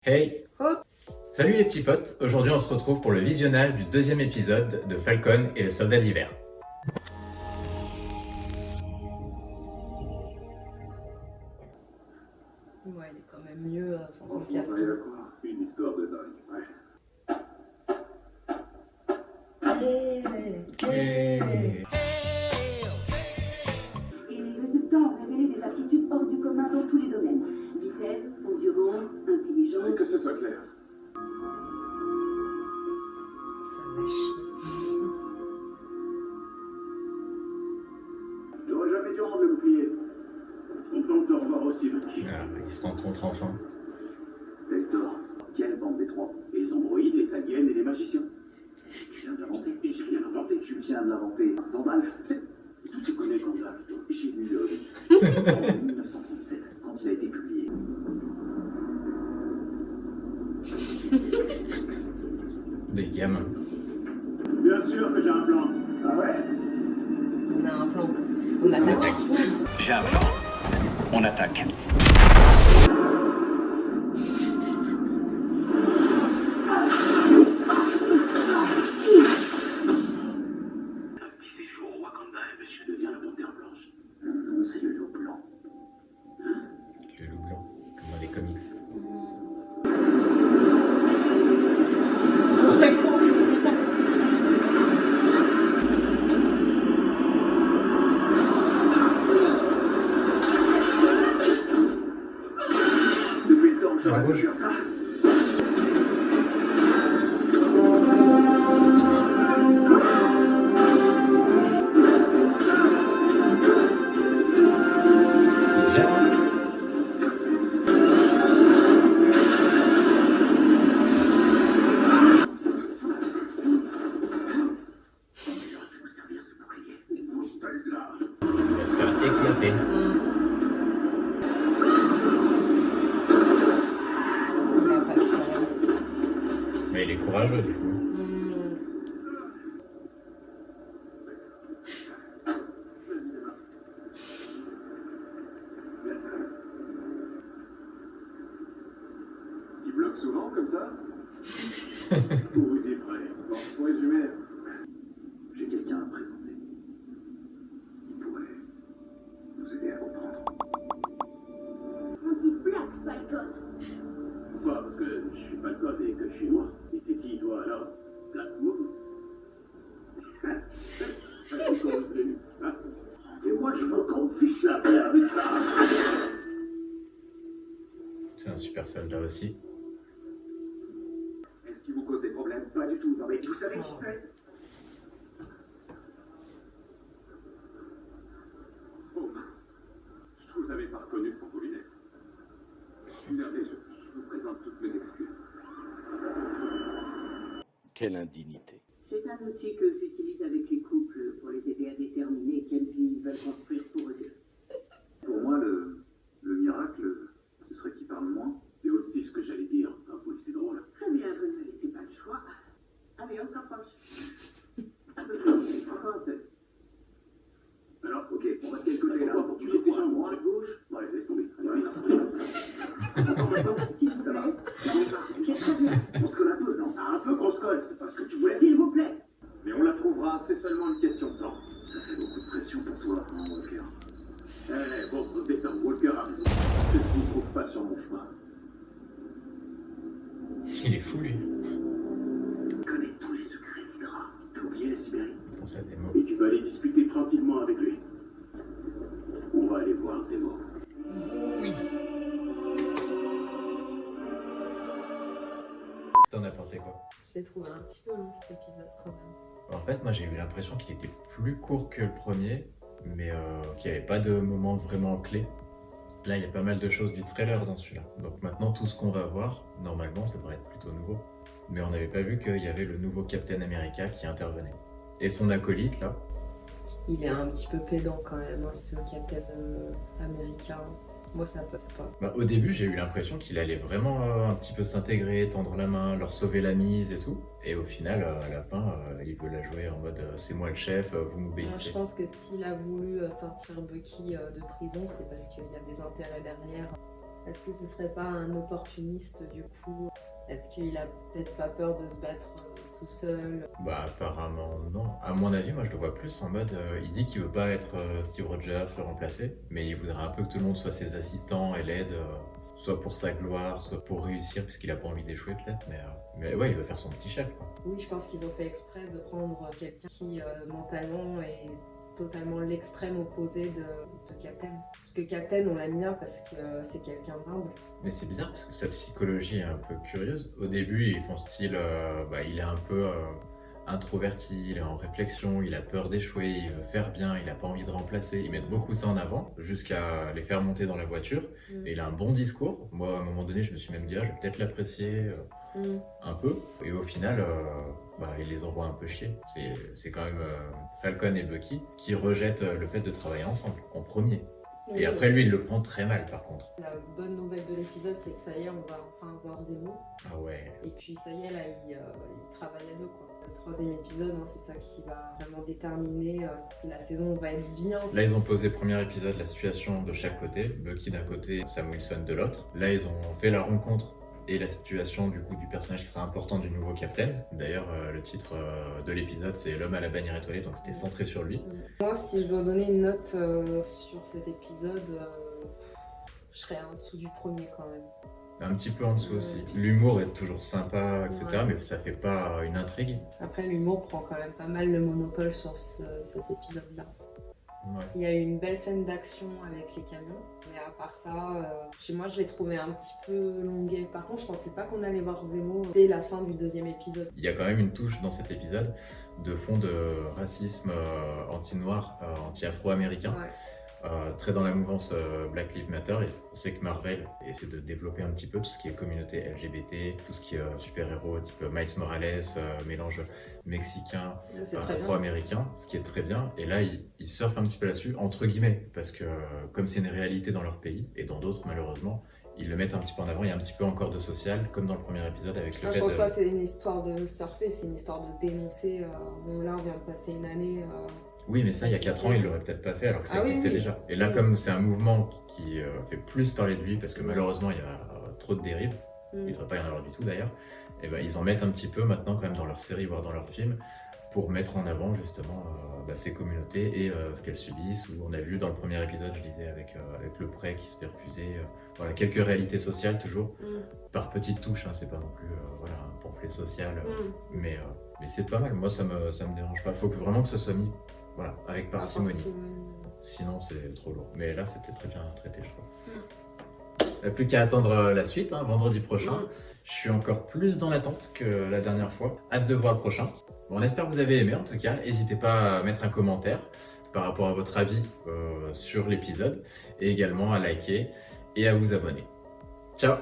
Hey! Oh. Salut les petits potes, aujourd'hui on se retrouve pour le visionnage du deuxième épisode de Falcon et le soldat d'hiver. Ouais, il est quand même mieux sans son Franchement, casque. rien à croire. Une histoire de dingue. Ouais. Hey. Et les résultats ont révélé des aptitudes hors du commun dans tous les domaines. Vitesse, endurance, intelligence. Que ce soit clair. Ça va chier. J'aurais jamais dû rendre le bouclier. Content de te revoir aussi, Bucky. Ah, ils se rencontrent enfin. Hector, quelle bande des trois? Les androïdes, les aliens et les magiciens. Tu viens de l'inventer. Et j'ai rien inventé, tu viens de l'inventer. Gandalf, c'est... Tu te connais Gandalf, toi. J'ai lu le Hobbit. En 1937, quand il a été publié. Des gamins. Bien sûr que j'ai un plan. Ah ouais? On a un plan. On attaque. J'ai un plan. On attaque. Je deviens la panthère blanche. Mon nom, c'est le loup blanc. Le loup blanc, comme dans les comics. Ouais, con, putain. Depuis le temps que j'aurais Ah, pu ouais. faire ça. Il aurait pu vous servir ce bouclier. Pousse-toi-là. Il va se faire éclater. Il a pas de sang. Mais il est courageux du coup. Vas-y, démarre. Il bloque souvent comme ça? Vous vous y ferez. Bon, pour résumer, j'ai quelqu'un à présenter. Il pourrait nous aider à comprendre. On dit Black Falcon. Pourquoi? Parce que je suis Falcon et que je suis noir. Et t'es qui, toi, alors? Black Moon? Et moi, je veux qu'on me fiche la paix avec ça. C'est un super soldat aussi. Est-ce qu'il vous cause des problèmes? Pas du tout. Non, mais vous savez qui c'est? Oh mince. Je vous avais pas reconnu sans vos lunettes. Je suis navré, je vous présente toutes mes excuses. Quelle indignité. C'est un outil que j'utilise avec les couples pour les aider à déterminer quelle vie ils veulent construire pour eux deux. Pour moi, le miracle, ce serait qu'il parle moins. C'est aussi ce que j'allais dire. Avouez que c'est drôle. Très bien, vous ne me laissez pas le choix. Allez, on se rapproche. Un peu plus, encore un peu. Alors, ok, on va de quel côté là? Tu jettes tes jambes droite, gauche? Ouais, laisse tomber. Allez, vite. Encore maintenant? S'il vous Ça va. plaît. Ça va. C'est très bien. On se colle un peu, non? Un peu qu'on se colle, c'est pas ce que tu voulais. S'il vous plaît. Mais on la trouvera, c'est seulement une question de temps. Ça fait beaucoup de pression pour toi, hein, Walker. Eh, bon, on se détend, Walker a raison. Que je vous trouve pas sur mon chemin. Il est fou lui. Tu connais tous les secrets d'Hydra. T'as oublié la Sibérie. Je pense à des mots. Et tu vas aller discuter tranquillement avec lui. On va aller voir Zemo. Oui. T'en as pensé quoi? Je l'ai trouvé un petit peu long cet épisode quand même. En fait, moi j'ai eu l'impression qu'il était plus court que le premier, mais qu'il n'y avait pas de moment vraiment clé. Là, il y a pas mal de choses du trailer dans celui-là. Donc maintenant, tout ce qu'on va voir, normalement, ça devrait être plutôt nouveau. Mais on n'avait pas vu qu'il y avait le nouveau Captain America qui intervenait. Et son acolyte, là. Il est un petit peu pédant quand même, hein, ce Captain américain. Moi, ça passe pas. Bah, au début, j'ai eu l'impression qu'il allait vraiment un petit peu s'intégrer, tendre la main, leur sauver la mise et tout. Et au final, à la fin, il veut la jouer en mode c'est moi le chef, vous Alors, je m'obéissez. pense que s'il a voulu sortir Bucky de prison, c'est parce qu'il y a des intérêts derrière. Est-ce que ce serait pas un opportuniste du coup? Est-ce qu'il a peut-être pas peur de se battre tout seul? Bah apparemment non. À mon avis, moi je le vois plus en mode, il dit qu'il veut pas être Steve Rogers, le remplacer, mais il voudrait un peu que tout le monde soit ses assistants et l'aide, soit pour sa gloire, soit pour réussir, puisqu'il a pas envie d'échouer peut-être, mais ouais, il veut faire son petit chef, quoi. Oui, je pense qu'ils ont fait exprès de prendre quelqu'un qui mentalement est totalement l'extrême opposé de Captain. Parce que Captain, on l'aime bien parce que c'est quelqu'un d'humble. Mais c'est bizarre parce que sa psychologie est un peu curieuse. Au début, ils font style, il est un peu introverti, il est en réflexion, il a peur d'échouer, il veut faire bien, il a pas envie de remplacer. Ils mettent beaucoup ça en avant jusqu'à les faire monter dans la voiture. Et il a un bon discours. Moi, à un moment donné, je me suis même dit, ah, je vais peut-être l'apprécier un peu. Et au final, il les envoie un peu chier. C'est quand même Falcon et Bucky qui rejettent le fait de travailler ensemble en premier. Et après, lui, il le prend très mal, par contre. La bonne nouvelle de l'épisode, c'est que ça y est, on va enfin voir Zemo. Ah ouais. Et puis ça y est, là, il travaille à deux, quoi. Le troisième épisode, c'est ça qui va vraiment déterminer si la saison va être bien. Là, ils ont posé premier épisode la situation de chaque côté. Bucky d'un côté, Sam Wilson de l'autre. Là, ils ont fait la rencontre et la situation du coup du personnage qui sera important du nouveau Captain. D'ailleurs, le titre de l'épisode, c'est L'homme à la bannière étoilée, donc c'était centré sur lui. Moi, si je dois donner une note sur cet épisode, je serais en dessous du premier quand même. Un petit peu en dessous aussi. L'humour est toujours sympa, etc., mais ça fait pas une intrigue. Après, l'humour prend quand même pas mal le monopole sur cet épisode-là. Ouais. Il y a eu une belle scène d'action avec les camions, mais à part ça, chez moi je l'ai trouvé un petit peu longué. Par contre, je pensais pas qu'on allait voir Zemo dès la fin du deuxième épisode. Il y a quand même une touche dans cet épisode de fond de racisme anti-noir, anti-afro-américain. Ouais. Très dans la mouvance Black Lives Matter, et on sait que Marvel essaie de développer un petit peu tout ce qui est communauté LGBT, tout ce qui est super-héros type Miles Morales, mélange mexicain, afro-américain, ce qui est très bien. Et là, ils surfent un petit peu là-dessus, entre guillemets, parce que comme c'est une réalité dans leur pays, et dans d'autres malheureusement, ils le mettent un petit peu en avant. Il y a un petit peu encore de social, comme dans le premier épisode avec le fait je pense pas que c'est une histoire de surfer, c'est une histoire de dénoncer. Là, on vient de passer une année... Oui, mais ça, il y a 4 ans, il l'aurait peut-être pas fait alors que ça existait déjà. Et là, comme c'est un mouvement qui fait plus parler de lui, parce que malheureusement, il y a trop de dérives, il ne devrait pas y en avoir du tout d'ailleurs, et ben, ils en mettent un petit peu maintenant quand même dans leur série, voire dans leur film, pour mettre en avant justement ces communautés et ce qu'elles subissent. Où on a vu dans le premier épisode, je disais, avec le prêt qui se fait refuser, voilà, quelques réalités sociales toujours, par petites touches, hein, c'est pas non plus un pamphlet social, mais c'est pas mal. Moi, ça me dérange pas. Faut vraiment que ce soit mis avec parcimonie. Sinon, c'est trop lourd. Mais là, c'était très bien traité, je trouve. Il n'y a plus qu'à attendre la suite, hein, vendredi prochain. Je suis encore plus dans l'attente que la dernière fois. Hâte de voir le prochain. Bon, on espère que vous avez aimé en tout cas. N'hésitez pas à mettre un commentaire par rapport à votre avis sur l'épisode et également à liker et à vous abonner. Ciao!